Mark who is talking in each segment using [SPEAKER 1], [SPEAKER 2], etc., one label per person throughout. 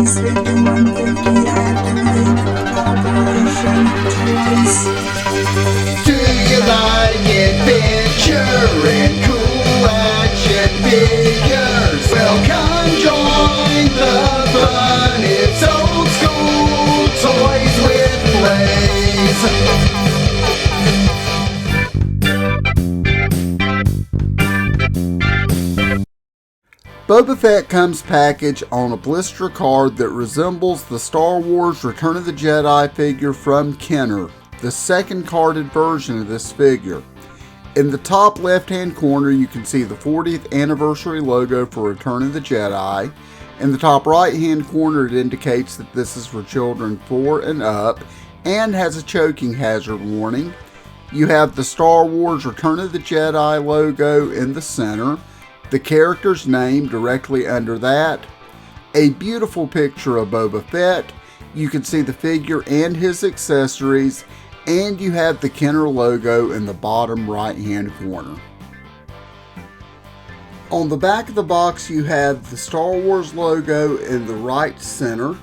[SPEAKER 1] this video 150 activate Articulation twice.
[SPEAKER 2] Do you like adventure and cool action figures? Well, come join the fun. It's old school toys with plays. Boba Fett comes packaged on a blister card that resembles the Star Wars Return of the Jedi figure from Kenner, the second carded version of this figure. In the top left hand corner you can see the 40th anniversary logo for Return of the Jedi. In the top right hand corner it indicates that this is for children 4 and up and has a choking hazard warning. You have the Star Wars Return of the Jedi logo in the center, the character's name directly under that, a beautiful picture of Boba Fett, you can see the figure and his accessories, and you have the Kenner logo in the bottom right hand corner. On the back of the box you have the Star Wars logo in the right center,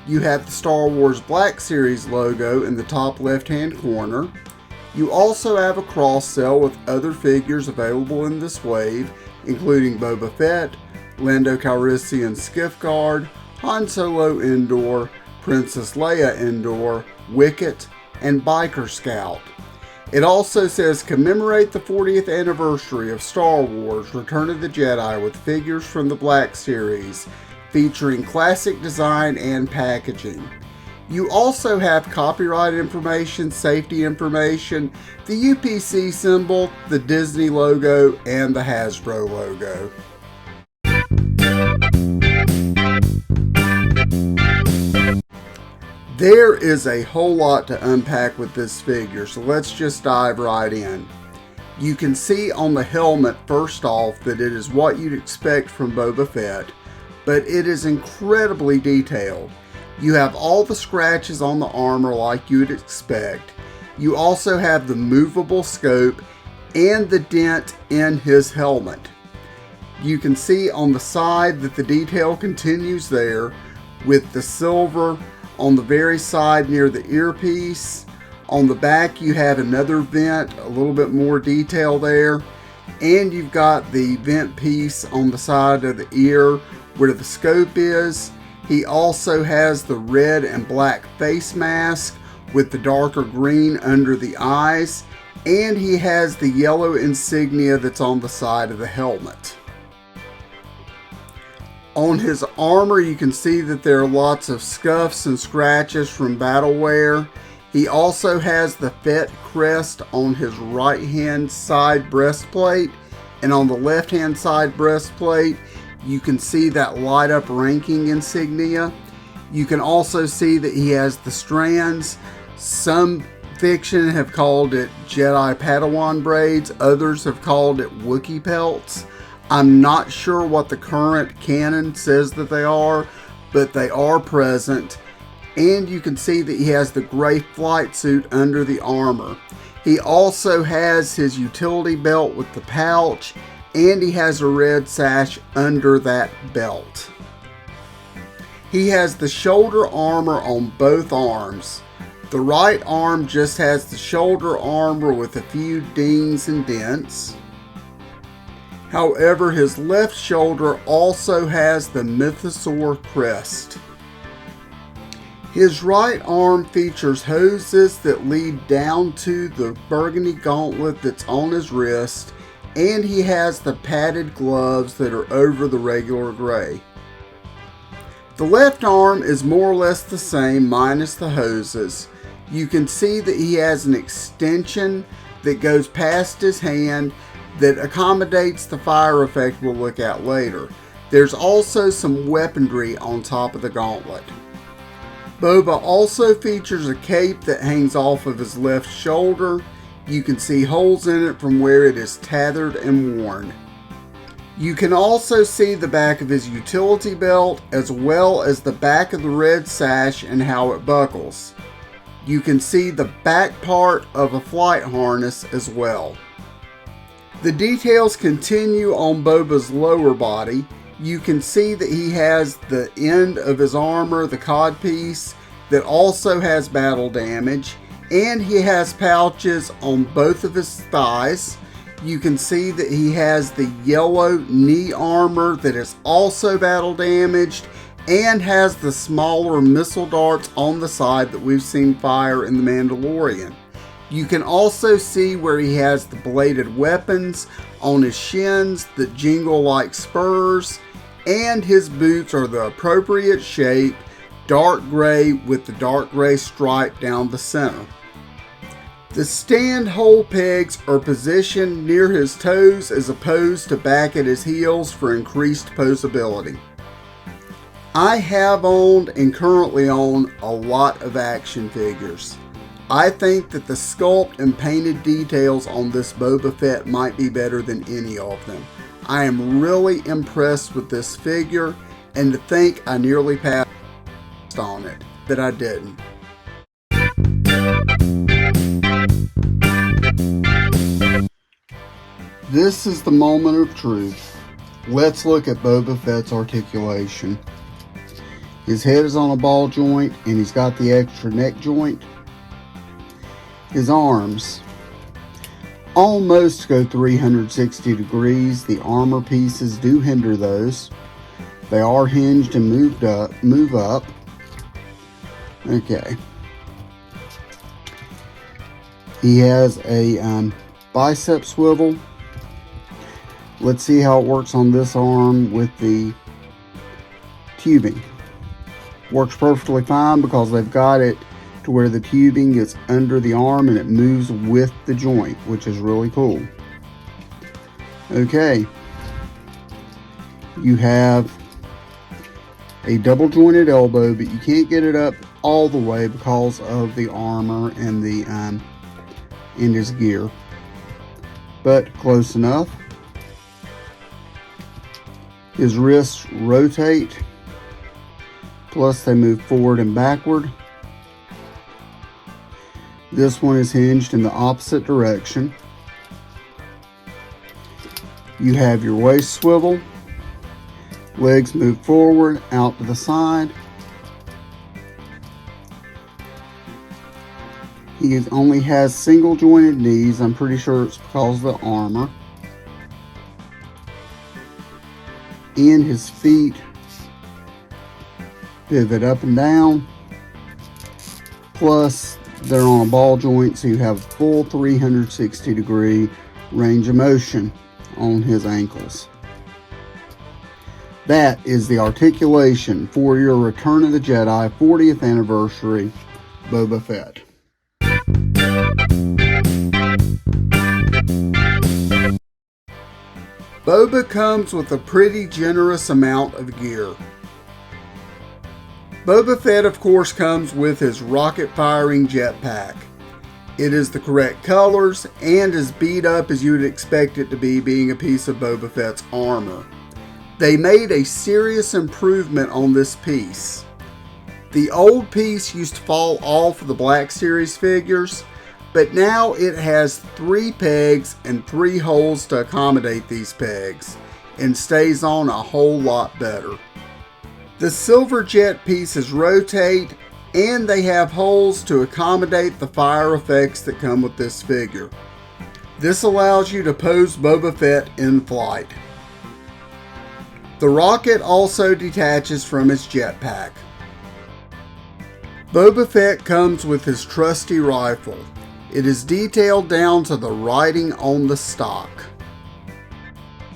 [SPEAKER 2] you have the Star Wars Black Series logo in the top left hand corner, you also have a cross sell with other figures available in this wave, including Boba Fett, Lando Calrissian Skiff Guard, Han Solo Indoor, Princess Leia Indoor, Wicket, and Biker Scout. It also says commemorate the 40th anniversary of Star Wars Return of the Jedi with figures from the Black Series, featuring classic design and packaging. You also have copyright information, safety information, the UPC symbol, the Disney logo, and the Hasbro logo. There is a whole lot to unpack with this figure, so let's just dive right in. You can see on the helmet first off that it is what you'd expect from Boba Fett, but it is incredibly detailed. You have all the scratches on the armor like you would expect. You also have the movable scope and the dent in his helmet. You can see on the side that the detail continues there with the silver on the very side near the earpiece. On the back you have another vent, a little bit more detail there. And you've got the vent piece on the side of the ear where the scope is. He also has the red and black face mask with the darker green under the eyes, and he has the yellow insignia that's on the side of the helmet. On his armor you can see that there are lots of scuffs and scratches from battle wear. He also has the Fett crest on his right hand side breastplate, and on the left hand side breastplate you can see that light up ranking insignia. You can also see that he has the strands. Some fiction have called it Jedi Padawan braids, others have called it Wookiee pelts. I'm not sure what the current canon says that they are, but they are present. And you can see that he has the gray flight suit under the armor. He also has his utility belt with the pouch, and he has a red sash under that belt. He has the shoulder armor on both arms. The right arm just has the shoulder armor with a few dings and dents. However, his left shoulder also has the Mythosaur crest. His right arm features hoses that lead down to the burgundy gauntlet that's on his wrist, and he has the padded gloves that are over the regular gray. The left arm is more or less the same minus the hoses. You can see that he has an extension that goes past his hand that accommodates the fire effect we'll look at later. There's also some weaponry on top of the gauntlet. Boba also features a cape that hangs off of his left shoulder. You can see holes in it from where it is tethered and worn. You can also see the back of his utility belt as well as the back of the red sash and how it buckles. You can see the back part of a flight harness as well. The details continue on Boba's lower body. you can see that he has the end of his armor, the codpiece, that also has battle damage, and he has pouches on both of his thighs. You can see that he has the yellow knee armor that is also battle damaged and has the smaller missile darts on the side that we've seen fire in The Mandalorian. You can also see where he has the bladed weapons on his shins that jingle like spurs, and his boots are the appropriate shape, dark gray with the dark gray stripe down the center. The stand hole pegs are positioned near his toes as opposed to back at his heels for increased posability. I have owned and currently own a lot of action figures. I think that the sculpt and painted details on this Boba Fett might be better than any of them. I am really impressed with this figure, and to think I nearly passed on it, that I didn't. This is the moment of truth. Let's look at Boba Fett's articulation. His head is on a ball joint and he's got the extra neck joint. His arms almost go 360 degrees. The armor pieces do hinder those. They are hinged and move up. Okay. He has a bicep swivel. Let's see how it works on this arm with the tubing. Works perfectly fine because they've got it to where the tubing is under the arm and it moves with the joint, which is really cool. Okay. You have a double jointed elbow, but you can't get it up all the way because of the armor and the in his gear. But close enough. His wrists rotate, plus they move forward and backward. This one is hinged in the opposite direction. You have your waist swivel. Legs move forward, out to the side. He only has single jointed knees. I'm pretty sure it's because of the armor. And his feet pivot up and down. Plus, they're on a ball joint, so you have a full 360 degree range of motion on his ankles. That is the articulation for your Return of the Jedi 40th anniversary Boba Fett. Boba comes with a pretty generous amount of gear. Boba Fett, of course, comes with his rocket-firing jetpack. It is the correct colors and as beat up as you would expect it to be, being a piece of Boba Fett's armor. They made a serious improvement on this piece. The old piece used to fall off of the Black Series figures, but now it has 3 pegs and 3 holes to accommodate these pegs, and stays on a whole lot better. The silver jet pieces rotate, and they have holes to accommodate the fire effects that come with this figure. This allows you to pose Boba Fett in flight. The rocket also detaches from his jetpack. Boba Fett comes with his trusty rifle. It is detailed down to the writing on the stock.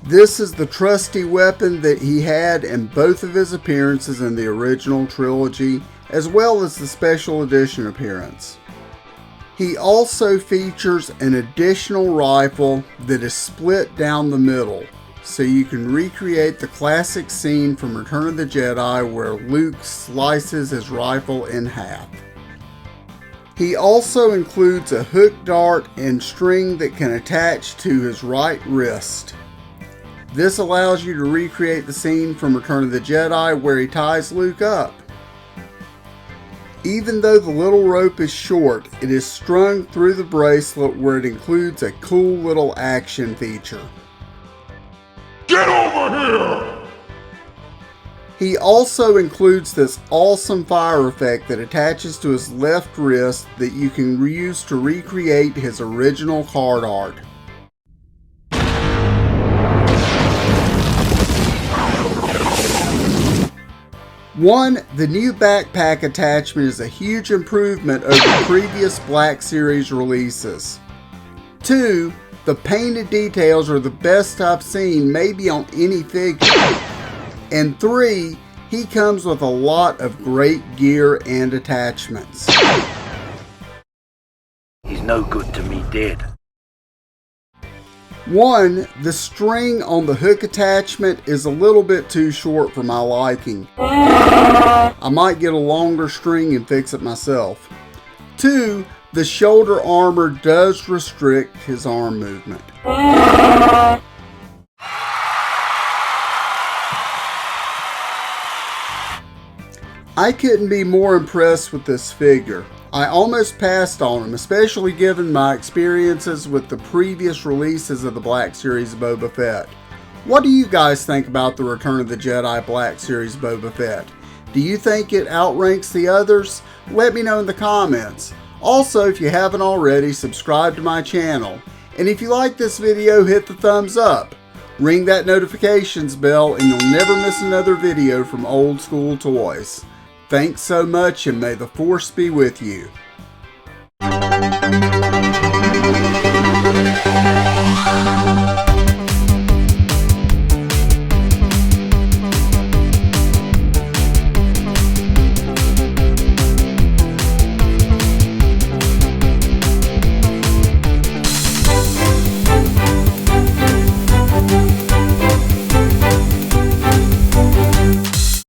[SPEAKER 2] This is the trusty weapon that he had in both of his appearances in the original trilogy, as well as the special edition appearance. He also features an additional rifle that is split down the middle, so you can recreate the classic scene from Return of the Jedi where Luke slices his rifle in half. He also includes a hook dart and string that can attach to his right wrist. This allows you to recreate the scene from Return of the Jedi where he ties Luke up. Even though the little rope is short, it is strung through the bracelet where it includes a cool little action feature.
[SPEAKER 3] Get over here!
[SPEAKER 2] He also includes this awesome fire effect that attaches to his left wrist that you can use to recreate his original card art. One, the new backpack attachment is a huge improvement over previous Black Series releases. 2, the painted details are the best I've seen maybe on any figure. And 3, he comes with a lot of great gear and attachments.
[SPEAKER 3] He's no good to me dead.
[SPEAKER 2] 1, the string on the hook attachment is a little bit too short for my liking. I might get a longer string and fix it myself. 2, the shoulder armor does restrict his arm movement. I couldn't be more impressed with this figure. I almost passed on him, especially given my experiences with the previous releases of the Black Series Boba Fett. What do you guys think about the Return of the Jedi Black Series Boba Fett? Do you think it outranks the others? Let me know in the comments. Also, if you haven't already, subscribe to my channel. And if you like this video, hit the thumbs up. Ring that notifications bell and you'll never miss another video from Old School Toys. Thanks so much and may the Force be with you.